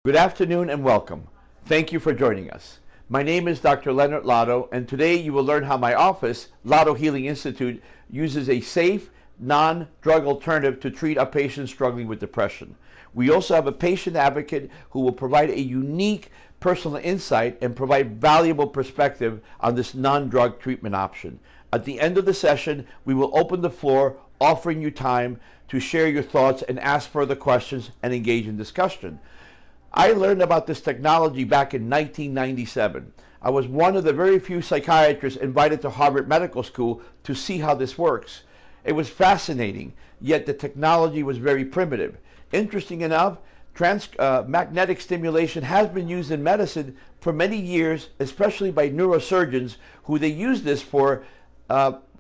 Good afternoon and welcome. Thank you for joining us. My name is Dr. Leonard Lado, and today you will learn how my office, Lado Healing Institute, uses a safe, non-drug alternative to treat our patients struggling with depression. We also have a patient advocate who will provide a unique personal insight and provide valuable perspective on this non-drug treatment option. At the end of the session, we will open the floor, offering you time to share your thoughts and ask further questions and engage in discussion. I learned about this technology back in 1997. I was one of the very few psychiatrists invited to Harvard Medical School to see how this works. It was fascinating, yet the technology was very primitive. Interesting enough, magnetic stimulation has been used in medicine for many years, especially by neurosurgeons who they use this for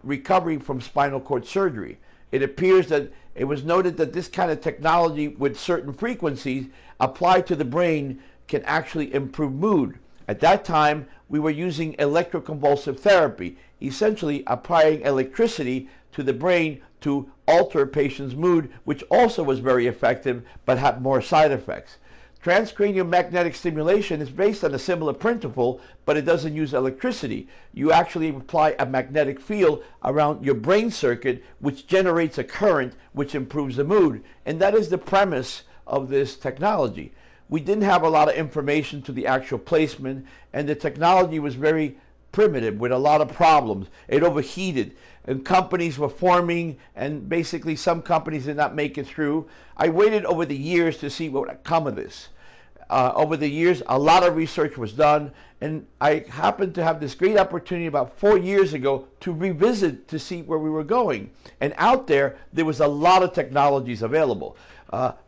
recovery from spinal cord surgery. It appears that it was noted that this kind of technology with certain frequencies applied to the brain can actually improve mood. At that time, we were using electroconvulsive therapy, essentially applying electricity to the brain to alter a patient's mood, which also was very effective but had more side effects. Transcranial magnetic stimulation is based on a similar principle, but it doesn't use electricity. You actually apply a magnetic field around your brain circuit, which generates a current which improves the mood. And that is the premise of this technology. We didn't have a lot of information to the actual placement, and the technology was very primitive with a lot of problems. It overheated, and companies were forming, and basically some companies did not make it through. I waited over the years to see what would come of this. Over the years, a lot of research was done, and I happened to have this great opportunity about 4 years ago to revisit to see where we were going. And out there was a lot of technologies available.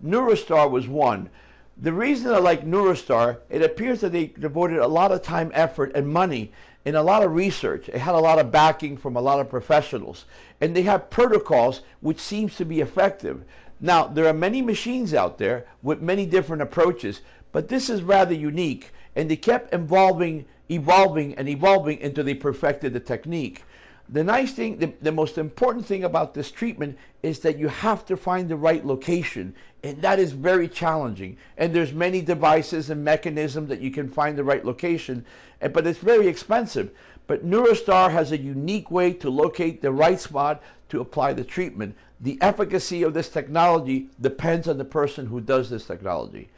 Neurostar was one. The reason I like Neurostar, it appears that they devoted a lot of time, effort, and money in a lot of research. It had a lot of backing from a lot of professionals. And they have protocols which seems to be effective. Now, there are many machines out there with many different approaches, but this is rather unique. And they kept evolving until they perfected the technique. The nice thing, the most important thing about this treatment is that you have to find the right location, and that is very challenging. And there's many devices and mechanisms that you can find the right location, but it's very expensive. But Neurostar has a unique way to locate the right spot to apply the treatment. The efficacy of this technology depends on the person who does this technology.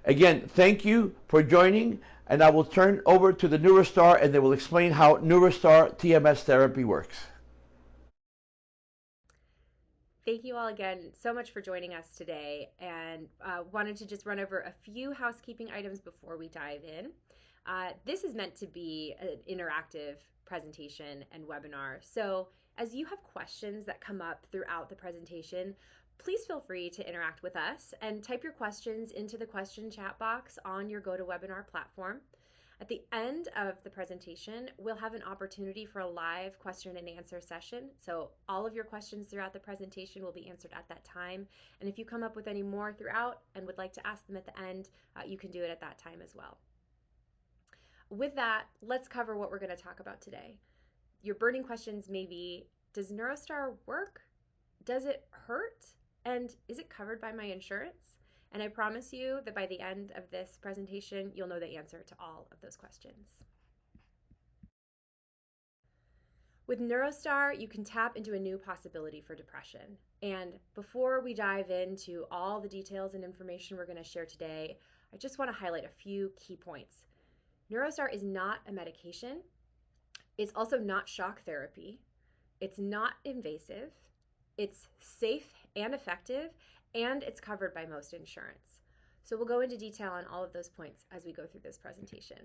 Again, thank you for joining, and I will turn over to the Neurostar, and they will explain how Neurostar TMS therapy works. Thank you all again so much for joining us today, and wanted to just run over a few housekeeping items before we dive in. This is meant to be an interactive presentation and webinar. So as you have questions that come up throughout the presentation, please feel free to interact with us and type your questions into the question chat box on your GoToWebinar platform. At the end of the presentation, we'll have an opportunity for a live question and answer session. So all of your questions throughout the presentation will be answered at that time. And if you come up with any more throughout and would like to ask them at the end, you can do it at that time as well. With that, let's cover what we're going to talk about today. Your burning questions may be, does Neurostar work? Does it hurt? And is it covered by my insurance? And I promise you that by the end of this presentation, you'll know the answer to all of those questions. With Neurostar, you can tap into a new possibility for depression. And before we dive into all the details and information we're going to share today, I just want to highlight a few key points. Neurostar is not a medication. It's also not shock therapy. It's not invasive. It's safe and effective, and it's covered by most insurance. So we'll go into detail on all of those points as we go through this presentation.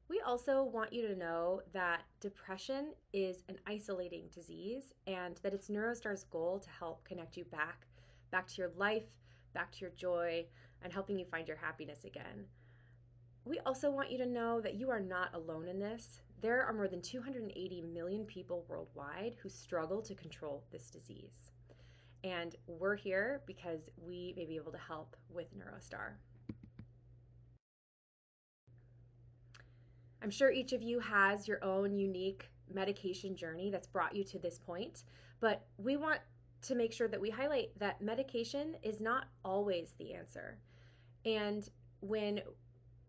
We also want you to know that depression is an isolating disease and that it's Neurostar's goal to help connect you back to your life, back to your joy, and helping you find your happiness again. We also want you to know that you are not alone in this. There are more than 280 million people worldwide who struggle to control this disease. And we're here because we may be able to help with Neurostar. I'm sure each of you has your own unique medication journey that's brought you to this point, but we want to make sure that we highlight that medication is not always the answer. And when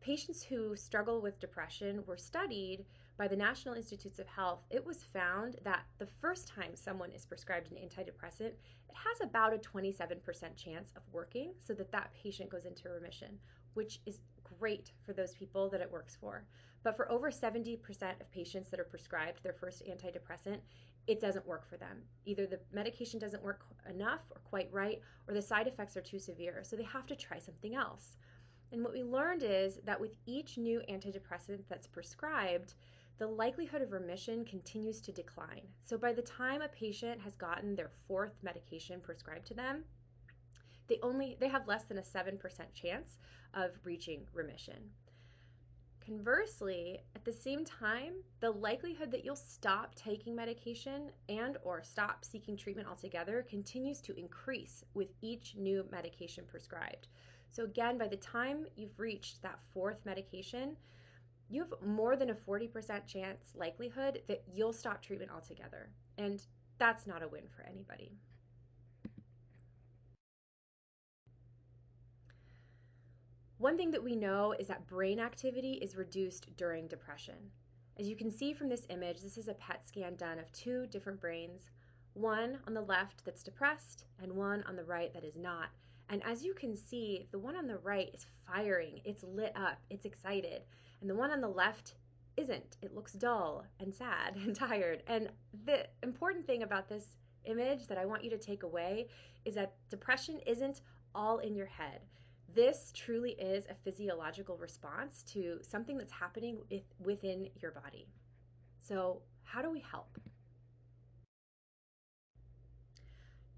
patients who struggle with depression were studied by the National Institutes of Health, it was found that the first time someone is prescribed an antidepressant, it has about a 27% chance of working so that that patient goes into remission, which is great for those people that it works for. But for over 70% of patients that are prescribed their first antidepressant, it doesn't work for them. Either the medication doesn't work enough or quite right, or the side effects are too severe, so they have to try something else. And what we learned is that with each new antidepressant that's prescribed, the likelihood of remission continues to decline. So by the time a patient has gotten their fourth medication prescribed to them, they have less than a 7% chance of reaching remission. Conversely, at the same time, the likelihood that you'll stop taking medication and or stop seeking treatment altogether continues to increase with each new medication prescribed. So again, by the time you've reached that fourth medication, you have more than a 40% chance likelihood that you'll stop treatment altogether. And that's not a win for anybody. One thing that we know is that brain activity is reduced during depression. As you can see from this image, this is a PET scan done of two different brains, one on the left that's depressed and one on the right that is not. And as you can see, the one on the right is firing, it's lit up, it's excited. And the one on the left isn't. It looks dull and sad and tired. And the important thing about this image that I want you to take away is that depression isn't all in your head. This truly is a physiological response to something that's happening within your body. So, how do we help?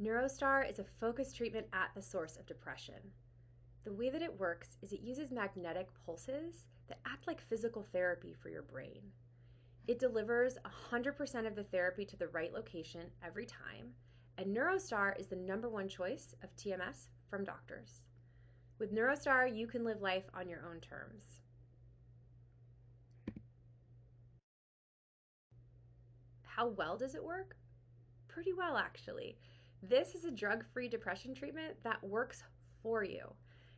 NeuroStar is a focused treatment at the source of depression. The way that it works is it uses magnetic pulses that act like physical therapy for your brain. It delivers 100% of the therapy to the right location every time, and NeuroStar is the #1 choice of TMS from doctors. With NeuroStar, you can live life on your own terms. How well does it work? Pretty well, actually. This is a drug-free depression treatment that works for you.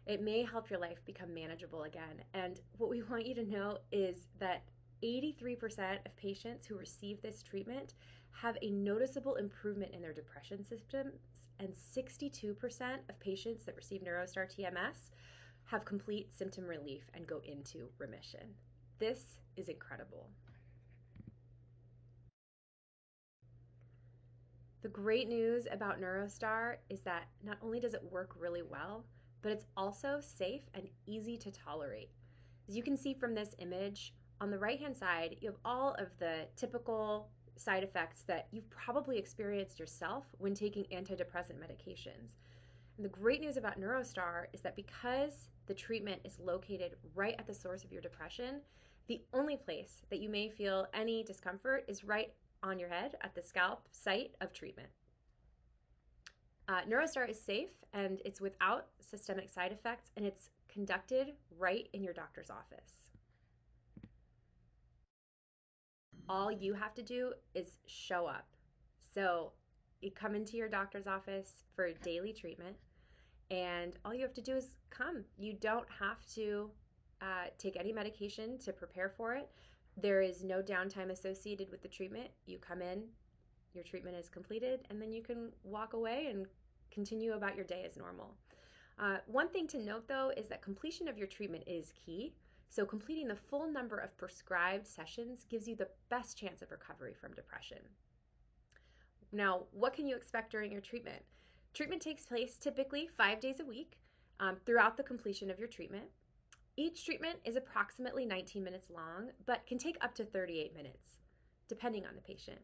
It may help your life become manageable again. And what we want you to know is that 83% of patients who receive this treatment have a noticeable improvement in their depression symptoms, and 62% of patients that receive NeuroStar TMS have complete symptom relief and go into remission. This is incredible. The great news about NeuroStar is that not only does it work really well, but it's also safe and easy to tolerate. As you can see from this image, on the right-hand side, you have all of the typical side effects that you've probably experienced yourself when taking antidepressant medications. And the great news about NeuroStar is that because the treatment is located right at the source of your depression, the only place that you may feel any discomfort is right on your head at the scalp site of treatment. NeuroStar is safe and it's without systemic side effects, and it's conducted right in your doctor's office. All you have to do is show up. So you come into your doctor's office for daily treatment, and all you have to do is come. You don't have to take any medication to prepare for it. There is no downtime associated with the treatment. You come in, your treatment is completed, and then you can walk away and continue about your day as normal. One thing to note, though, is that completion of your treatment is key. So completing the full number of prescribed sessions gives you the best chance of recovery from depression. Now, what can you expect during your treatment? Treatment takes place typically 5 days a week throughout the completion of your treatment. Each treatment is approximately 19 minutes long, but can take up to 38 minutes, depending on the patient.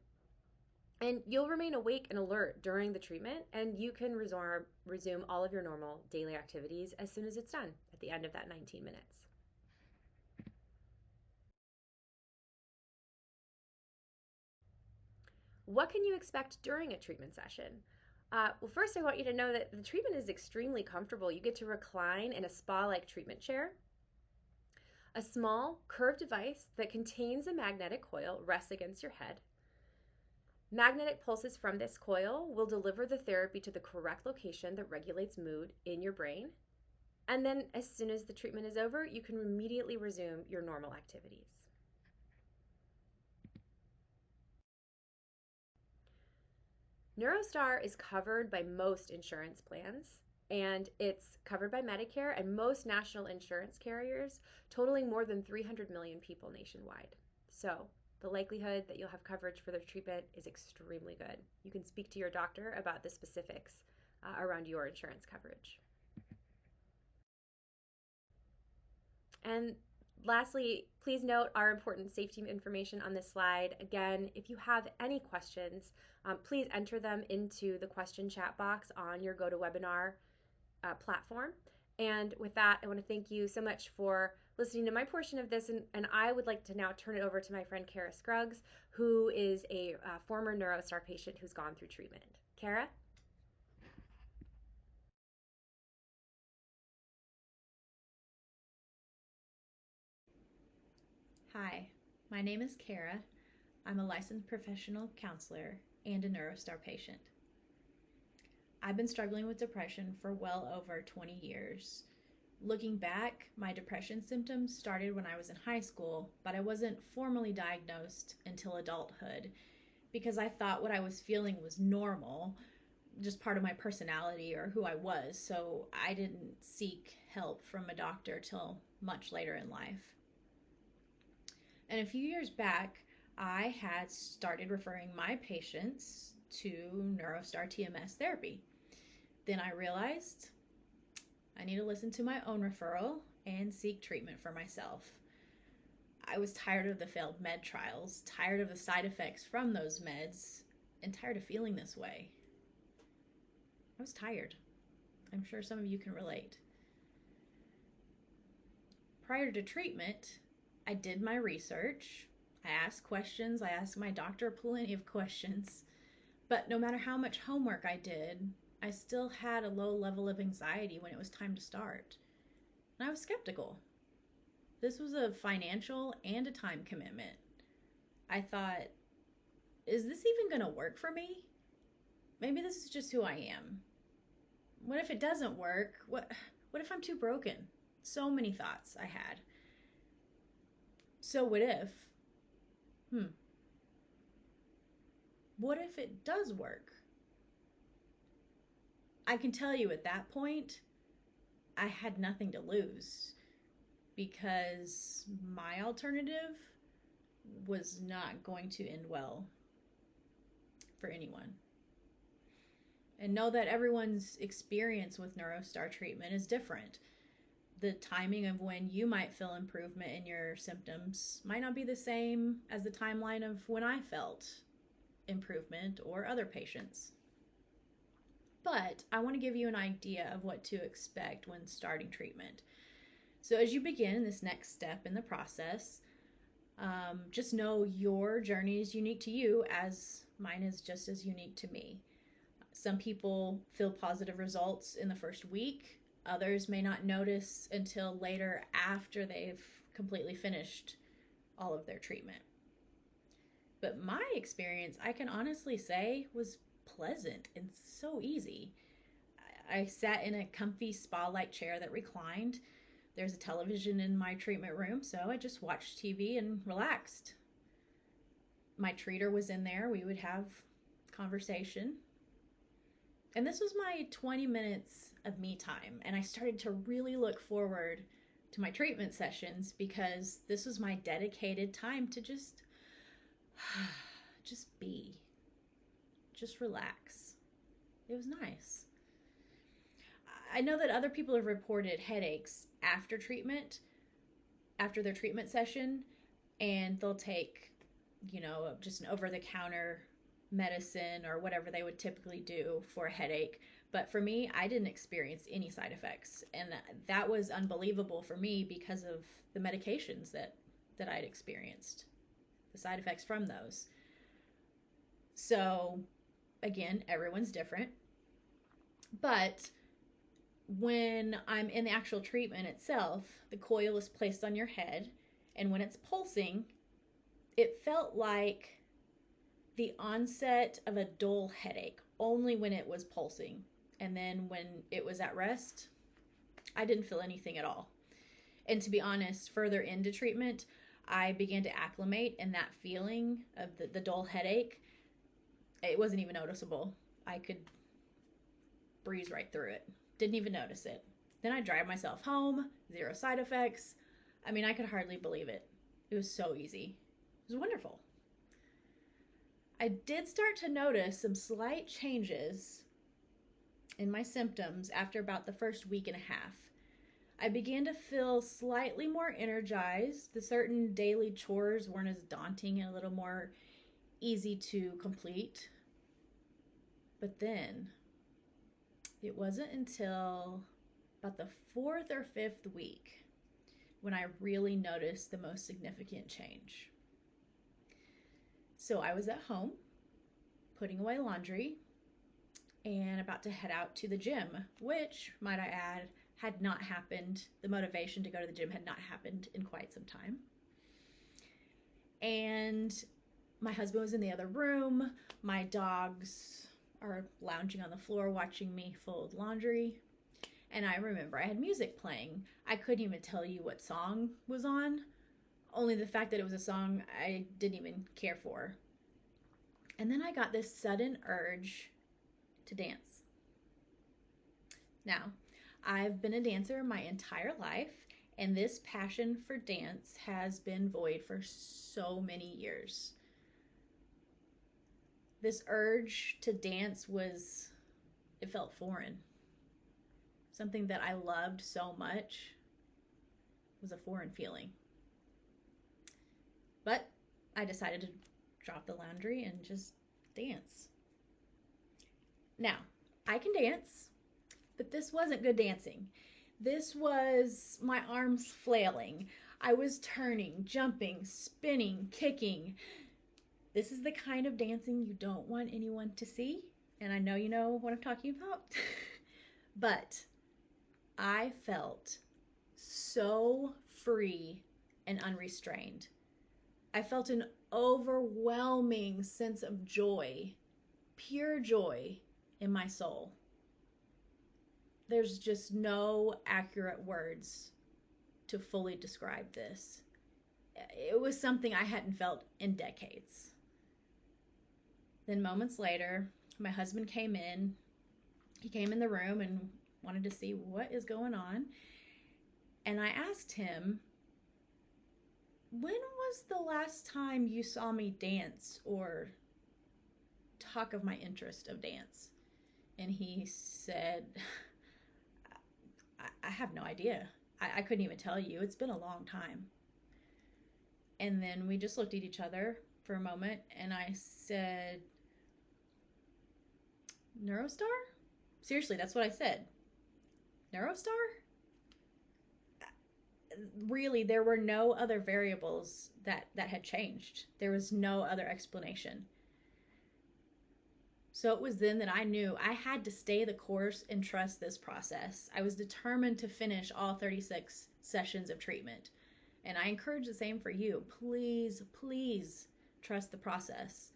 And you'll remain awake and alert during the treatment, and you can resume all of your normal daily activities as soon as it's done at the end of that 19 minutes. What can you expect during a treatment session? Well, first I want you to know that the treatment is extremely comfortable. You get to recline in a spa-like treatment chair. A small curved device that contains a magnetic coil rests against your head. Magnetic pulses from this coil will deliver the therapy to the correct location that regulates mood in your brain. And then, as soon as the treatment is over, you can immediately resume your normal activities. NeuroStar is covered by most insurance plans, and it's covered by Medicare and most national insurance carriers, totaling more than 300 million people nationwide. So, the likelihood that you'll have coverage for the treatment is extremely good. You can speak to your doctor about the specifics around your insurance coverage. And lastly, please note our important safety information on this slide. Again, if you have any questions, please enter them into the question chat box on your GoToWebinar platform. And with that, I want to thank you so much for listening to my portion of this. And I would like to now turn it over to my friend Kara Scruggs, who is a former NeuroStar patient who's gone through treatment. Kara? Hi, my name is Kara. I'm a licensed professional counselor and a NeuroStar patient. I've been struggling with depression for well over 20 years. Looking back, my depression symptoms started when I was in high school, but I wasn't formally diagnosed until adulthood because I thought what I was feeling was normal, just part of my personality or who I was, so I didn't seek help from a doctor till much later in life. And a few years back, I had started referring my patients to NeuroStar TMS therapy. Then I realized I need to listen to my own referral and seek treatment for myself. I was tired of the failed med trials, tired of the side effects from those meds, and tired of feeling this way. I was tired. I'm sure some of you can relate. Prior to treatment, I did my research. I asked questions. I asked my doctor plenty of questions. But no matter how much homework I did, I still had a low level of anxiety when it was time to start. And I was skeptical. This was a financial and a time commitment. I thought, is this even going to work for me? Maybe this is just who I am. What if it doesn't work? What if I'm too broken? So many thoughts I had. So what if? What if it does work? I can tell you at that point, I had nothing to lose because my alternative was not going to end well for anyone. And know that everyone's experience with NeuroStar treatment is different. The timing of when you might feel improvement in your symptoms might not be the same as the timeline of when I felt improvement or other patients. But I want to give you an idea of what to expect when starting treatment. So as you begin this next step in the process, just know your journey is unique to you as mine is just as unique to me. Some people feel positive results in the first week. Others may not notice until later after they've completely finished all of their treatment. But my experience, I can honestly say, was pleasant and so easy. I sat in a comfy spa-like chair that reclined. There's a television in my treatment room, so I just watched TV and relaxed. My treater was in there. We would have conversation. And this was my 20 minutes of me time, and I started to really look forward to my treatment sessions because this was my dedicated time to just be, just relax. It was nice. I know that other people have reported headaches after treatment, after their treatment session, and they'll take, just an over-the-counter medicine or whatever they would typically do for a headache. But for me, I didn't experience any side effects, and that was unbelievable for me because of the medications that I'd experienced, the side effects from those. So again, everyone's different. But when I'm in the actual treatment itself, the coil is placed on your head, and when it's pulsing, it felt like the onset of a dull headache only when it was pulsing. And then when it was at rest, I didn't feel anything at all. And to be honest, further into treatment, I began to acclimate, and that feeling of the dull headache, it wasn't even noticeable. I could breeze right through it. Didn't even notice it. Then I drive myself home, 0 side effects. I mean, I could hardly believe it. It was so easy. It was wonderful. I did start to notice some slight changes in my symptoms after about the first week and a half. I began to feel slightly more energized. The certain daily chores weren't as daunting and a little more easy to complete. But then, it wasn't until about the 4th or 5th week when I really noticed the most significant change. So I was at home, putting away laundry, and about to head out to the gym, which, might I add, had not happened. The motivation to go to the gym had not happened in quite some time. And my husband was in the other room. My dogs are lounging on the floor watching me fold laundry. And I remember I had music playing. I couldn't even tell you what song was on, only the fact that it was a song I didn't even care for. And then I got this sudden urge to dance. Now, I've been a dancer my entire life, and this passion for dance has been void for so many years. This urge to dance it felt foreign. Something that I loved so much was a foreign feeling. But I decided to drop the laundry and just dance. Now, I can dance, but this wasn't good dancing. This was my arms flailing. I was turning, jumping, spinning, kicking. This is the kind of dancing you don't want anyone to see, and I know you know what I'm talking about. But I felt so free and unrestrained. I felt an overwhelming sense of joy, pure joy in my soul. There's just no accurate words to fully describe this. It was something I hadn't felt in decades. Then moments later, my husband came in. He came in the room and wanted to see what is going on. And I asked him, when was the last time you saw me dance or talk of my interest of dance? And he said, I have no idea. I couldn't even tell you. It's been a long time. And then we just looked at each other for a moment, and I said, Neurostar? Seriously, that's what I said. Neurostar? Really, there were no other variables that had changed. There was no other explanation. So it was then that I knew I had to stay the course and trust this process. I was determined to finish all 36 sessions of treatment. And I encourage the same for you. Please, please trust the process.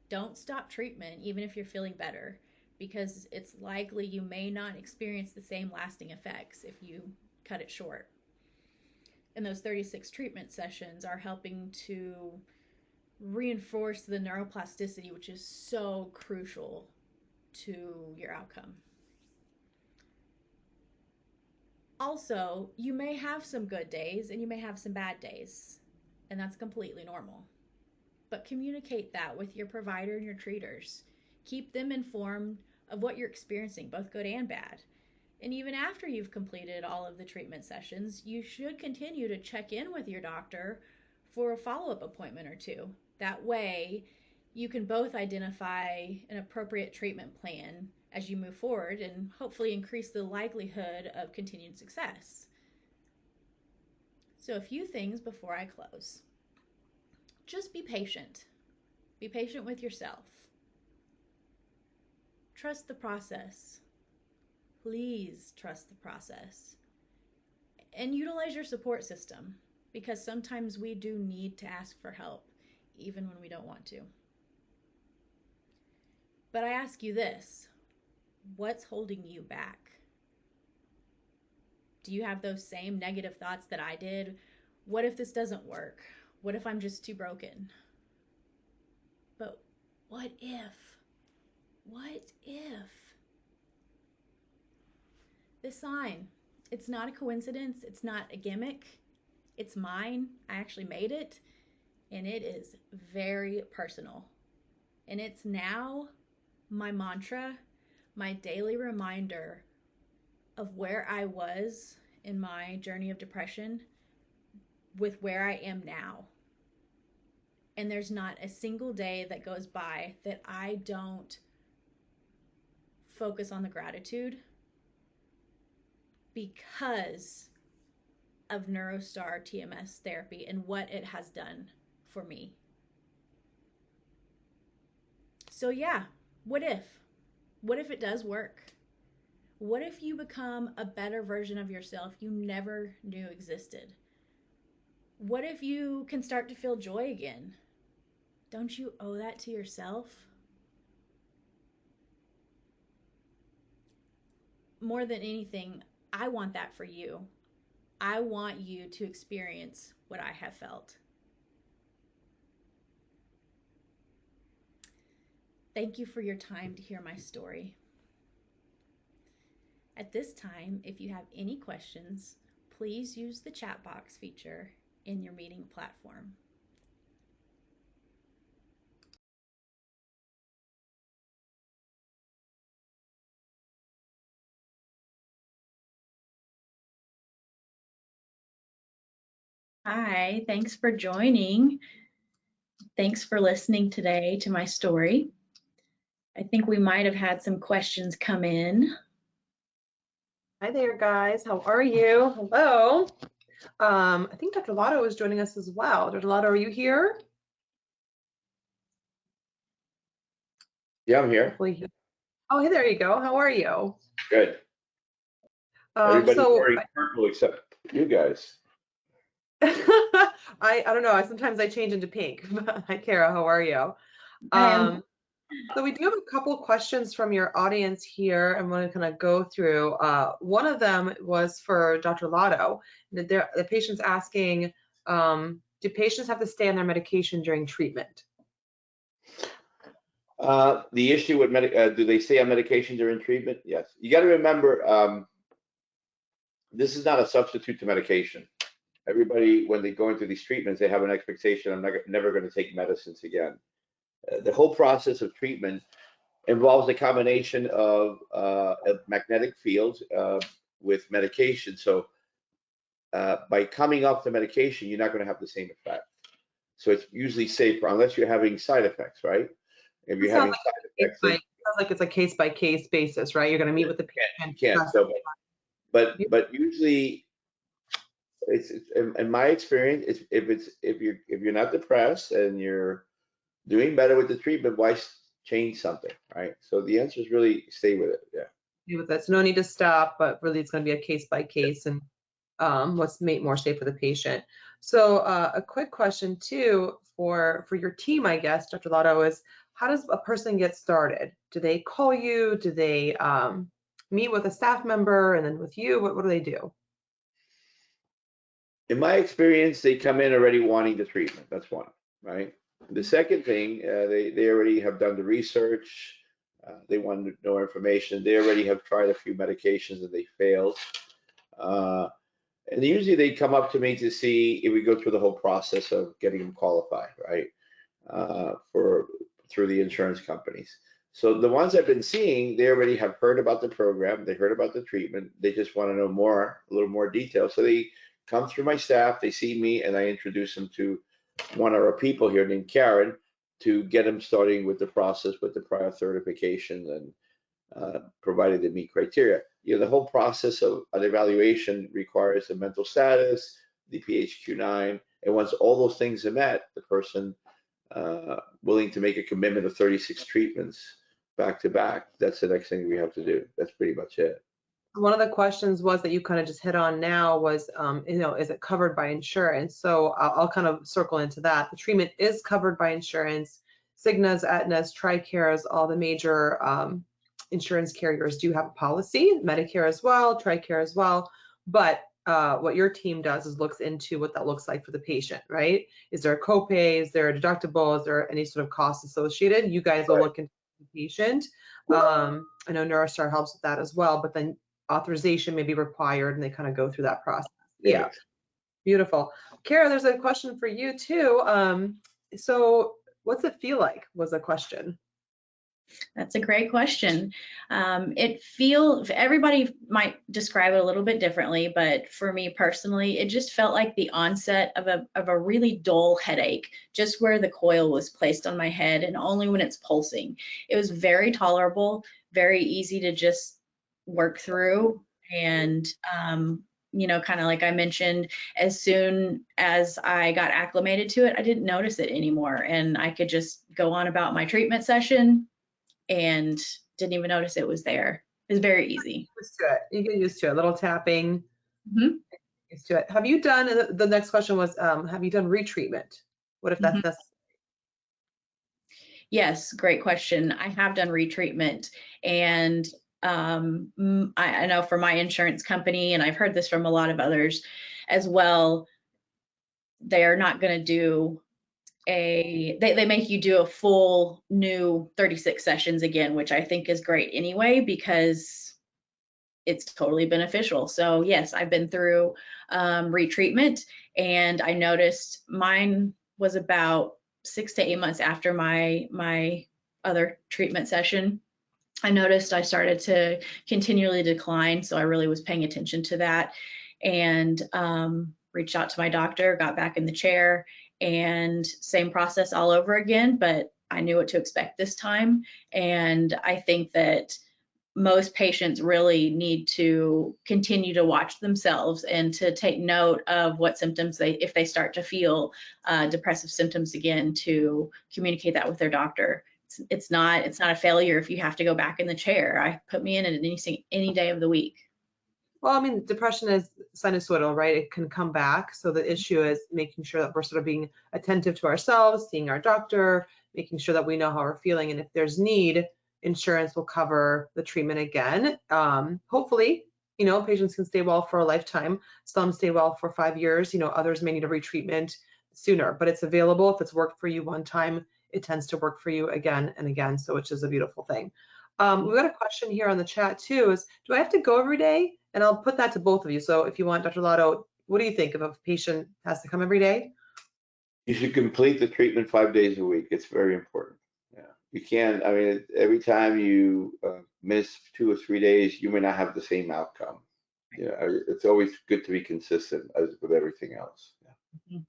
Don't stop treatment even if you're feeling better, because it's likely you may not experience the same lasting effects if you cut it short. And those 36 treatment sessions are helping to reinforce the neuroplasticity, which is so crucial to your outcome. Also, you may have some good days and you may have some bad days, and that's completely normal. But communicate that with your provider and your treaters. Keep them informed of what you're experiencing, both good and bad. And even after you've completed all of the treatment sessions, you should continue to check in with your doctor for a follow-up appointment or two. That way, you can both identify an appropriate treatment plan as you move forward and hopefully increase the likelihood of continued success. So a few things before I close. Just be patient. Be patient with yourself. Trust the process. Please trust the process. And utilize your support system, because sometimes we do need to ask for help, even when we don't want to. But I ask you this, what's holding you back? Do you have those same negative thoughts that I did? What if this doesn't work? What if I'm just too broken? But what if? What if? This sign, it's not a coincidence. It's not a gimmick. It's mine. I actually made it. And it is very personal. And it's now my mantra, my daily reminder of where I was in my journey of depression with where I am now. And there's not a single day that goes by that I don't focus on the gratitude because of NeuroStar TMS therapy and what it has done for me. So yeah, what if? What if it does work? What if you become a better version of yourself you never knew existed? What if you can start to feel joy again? Don't you owe that to yourself? More than anything, I want that for you. I want you to experience what I have felt. Thank you for your time to hear my story. At this time, if you have any questions, please use the chat box feature in your meeting platform. Hi, thanks for joining. Thanks for listening today to my story. I think we might have had some questions come in. Hi there, guys. How are you? Hello. I think Dr. Lado is joining us as well. Dr. Lado, are you here? Yeah, I'm here. Oh, hey, there you go. How are you? Good. Everybody's So wearing purple except you guys. I don't know. Sometimes I change into pink. Hi, Kara. How are you? So we do have a couple of questions from your audience here. I'm going to kind of go through. One of them was for Dr. Lado. The patient's asking, do patients have to stay on their medication during treatment? The issue with do they stay on medication during treatment? Yes. You got to remember, this is not a substitute to medication. Everybody, when they go into these treatments, they have an expectation, I'm never going to take medicines again. The whole process of treatment involves a combination of magnetic fields with medication. So by coming off the medication, you're not going to have the same effect. So it's usually safer unless you're having side effects, right? If you're having side effects, it sounds like it's a case-by-case basis, right? You're going to meet with the patient. You can't. So, but usually, it's in my experience, if you're not depressed and you're doing better with the treatment, why change something, right? So the answer is really stay with it. Yeah. Stay with that. So no need to stop, but really it's going to be a case-by-case and what's made more safe for the patient. So a quick question too for your team, I guess, Dr. Lado, is how does a person get started? Do they call you? Do they meet with a staff member and then with you? What do they do? In my experience, they come in already wanting the treatment. That's one, right? The second thing, they already have done the research. They want to know information. They already have tried a few medications and they failed. And usually they come up to me to see if we go through the whole process of getting them qualified, right? Through the insurance companies. So the ones I've been seeing, they already have heard about the program. They heard about the treatment. They just want to know more, a little more detail. So they come through my staff, they see me, and I introduce them to one of our people here named Karen to get them starting with the process with the prior certification and provided they meet criteria. You know, the whole process of an evaluation requires a mental status, the PHQ-9, and once all those things are met, the person willing to make a commitment of 36 treatments back to back, that's the next thing we have to do. That's pretty much it. One of the questions was that you kind of just hit on now was, is it covered by insurance? So I'll kind of circle into that. The treatment is covered by insurance. Cignas, Aetnas, TRICAREs, all the major insurance carriers do have a policy, Medicare as well, TRICARE as well. But what your team does is looks into what that looks like for the patient, right? Is there a copay? Is there a deductible? Is there any sort of cost associated? You guys will look into the patient. I know NeuroStar helps with that as well, but then authorization may be required, and they kind of go through that process. Yeah, beautiful. Kara, there's a question for you too. So what's it feel like was a question. That's a great question. Everybody might describe it a little bit differently, but for me personally, it just felt like the onset of a really dull headache, just where the coil was placed on my head and only when it's pulsing. It was very tolerable, very easy to just work through. And, you know, kind of like I mentioned, as soon as I got acclimated to it, I didn't notice it anymore. And I could just go on about my treatment session and didn't even notice it was there. It was very easy. Used to it. You get used to it. A little tapping. Mm-hmm. Used to it. Have you done? The next question was, have you done retreatment? What if that's necessary? Yes, great question. I have done retreatment, and I know for my insurance company, and I've heard this from a lot of others as well, they are not going to do they make you do a full new 36 sessions again, which I think is great anyway, because it's totally beneficial. So yes, I've been through retreatment, and I noticed mine was about 6 to 8 months after my other treatment session. I noticed I started to continually decline, so I really was paying attention to that, and reached out to my doctor, got back in the chair, and same process all over again, but I knew what to expect this time. And I think that most patients really need to continue to watch themselves and to take note of what symptoms if they start to feel depressive symptoms again, to communicate that with their doctor. It's not a failure if you have to go back in the chair. I put me in it any day of the week. Well, I mean, depression is sinusoidal, right? It can come back. So the issue is making sure that we're sort of being attentive to ourselves, seeing our doctor, making sure that we know how we're feeling. And if there's need, insurance will cover the treatment again. Hopefully, you know, patients can stay well for a lifetime. Some stay well for 5 years. You know, others may need a retreatment sooner, but it's available. If it's worked for you one time, it tends to work for you again and again. So which is a beautiful thing. We've got a question here on the chat too, is do I have to go every day? And I'll put that to both of you. So if you want, Dr. Lado, what do you think if a patient has to come every day? You should complete the treatment 5 days a week. It's very important. Yeah, you can't. I mean, every time you miss 2 or 3 days, you may not have the same outcome. Yeah, it's always good to be consistent as with everything else. Yeah.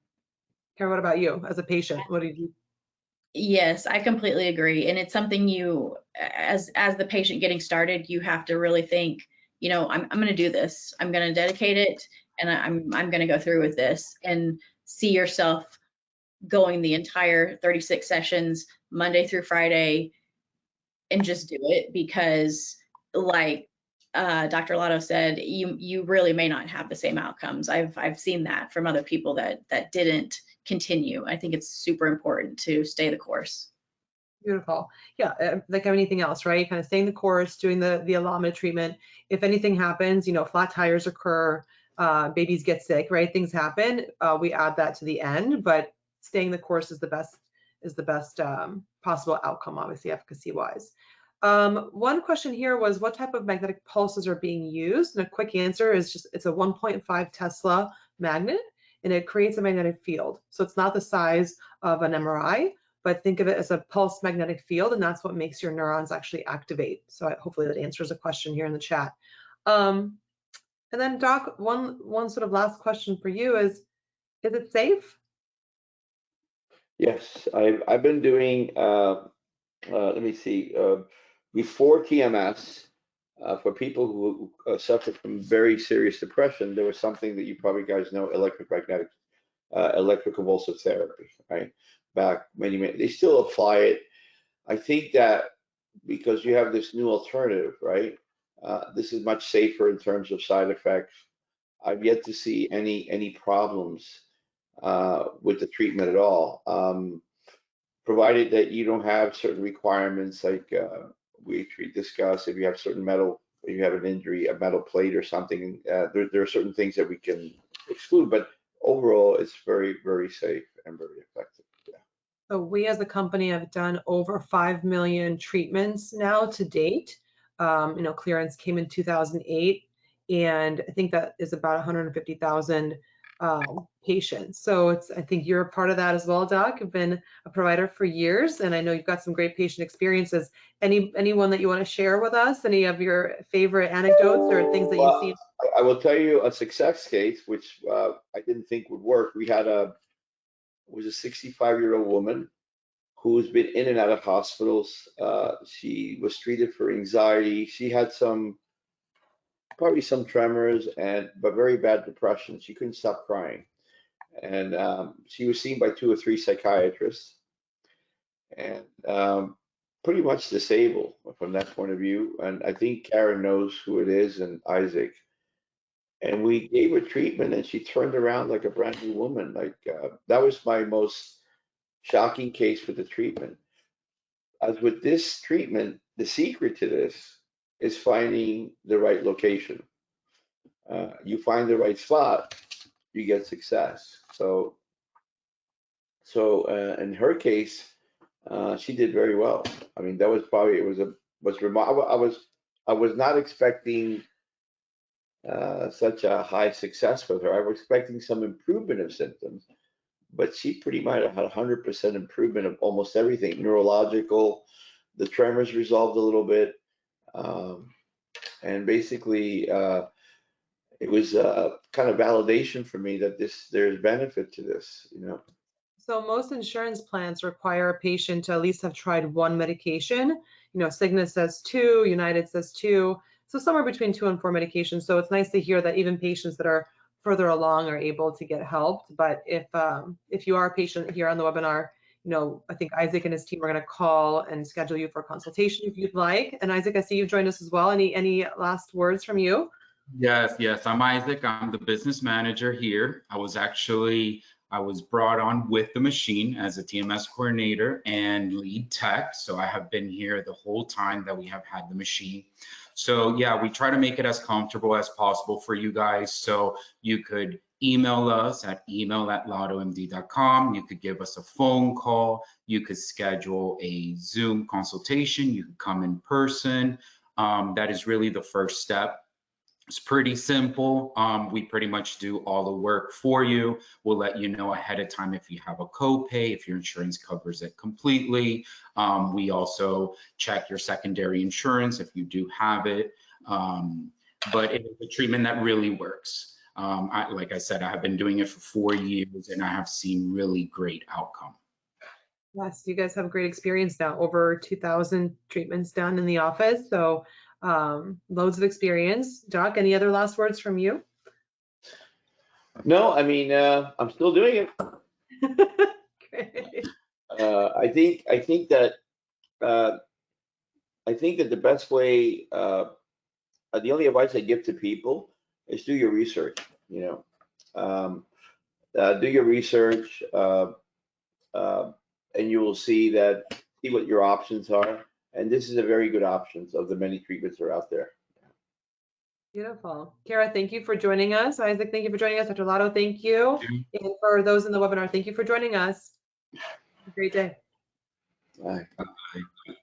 Kara, what about you as a patient? What do you? Yes, I completely agree. And it's something you, as the patient getting started, you have to really think, you know, I'm going to do this. I'm going to dedicate it, and I'm going to go through with this, and see yourself going the entire 36 sessions, Monday through Friday, and just do it, because like Dr. Lado said, you really may not have the same outcomes. I've seen that from other people that didn't continue. I think it's super important to stay the course. Beautiful. Yeah, like anything else, right? Kind of staying the course, doing the allotment treatment. If anything happens, you know, flat tires occur, babies get sick, right? Things happen. We add that to the end, but staying the course is the best possible outcome, obviously, efficacy-wise. One question here was, what type of magnetic pulses are being used? And a quick answer is just, it's a 1.5 Tesla magnet, and it creates a magnetic field. So it's not the size of an MRI, but think of it as a pulse magnetic field, and that's what makes your neurons actually activate. So hopefully that answers a question here in the chat. And then Doc, one sort of last question for you is it safe? Yes, I've been doing. Let me see. Before TMS, for people who suffer from very serious depression, there was something that you probably guys know, electroconvulsive therapy, right? Back many, they still apply it. I think that because you have this new alternative, right? This is much safer in terms of side effects. I've yet to see any problems with the treatment at all. provided that you don't have certain requirements like we discussed. If you have certain metal, if you have an injury, a metal plate or something, there are certain things that we can exclude. But overall, it's very, very safe and very effective. Yeah. So we as a company have done over 5 million treatments now to date. Clearance came in 2008, and I think that is about 150,000 patients. So I think you're a part of that as well, Doc. You've been a provider for years, and I know you've got some great patient experiences. Anyone that you want to share with us? Any of your favorite anecdotes or things that you've seen? I will tell you a success case, which I didn't think would work. We had a 65-year-old woman who's been in and out of hospitals. She was treated for anxiety. She had probably some tremors but very bad depression. She couldn't stop crying, and she was seen by 2 or 3 psychiatrists, and pretty much disabled from that point of view. And I think Karen knows who it is, and Isaac. And we gave her treatment, and she turned around like a brand new woman. Like that was my most shocking case for the treatment. As with this treatment, the secret to this is finding the right location. You find the right spot, you get success. So in her case, she did very well. I mean, that was probably was remarkable. I was not expecting such a high success with her. I was expecting some improvement of symptoms, but she pretty much had 100% improvement of almost everything. Neurological, the tremors resolved a little bit, and basically it was kind of validation for me that there's benefit to this, So most insurance plans require a patient to at least have tried one medication. Cigna says 2, United says 2. So somewhere between 2 and 4 medications. So it's nice to hear that even patients that are further along are able to get helped. But if you are a patient here on the webinar, I think Isaac and his team are going to call and schedule you for a consultation if you'd like. And Isaac, I see you've joined us as well. Any last words from you? Yes. I'm Isaac. I'm the business manager here. I was brought on with the machine as a TMS coordinator and lead tech. So I have been here the whole time that we have had the machine. So yeah, we try to make it as comfortable as possible for you guys. So you could email us at email@ladomd.com. You could give us a phone call. You could schedule a Zoom consultation. You could come in person. That is really the first step. It's pretty simple. We pretty much do all the work for you. We'll let you know ahead of time if you have a copay, if your insurance covers it completely. We also check your secondary insurance if you do have it. But it is a treatment that really works. Like I said, I have been doing it for 4 years and I have seen really great outcome. Yes, you guys have a great experience now, over 2,000 treatments done in the office. So loads of experience. Doc, any other last words from you? No, I mean, I'm still doing it. Great. I think that the best way, the only advice I give to people is do your research. Do your research, and you will see what your options are. And this is a very good option of the many treatments that are out there. Beautiful. Kara, thank you for joining us. Isaac, thank you for joining us. Dr. Lado, thank you. And for those in the webinar, thank you for joining us. Have a great day. Bye. Bye.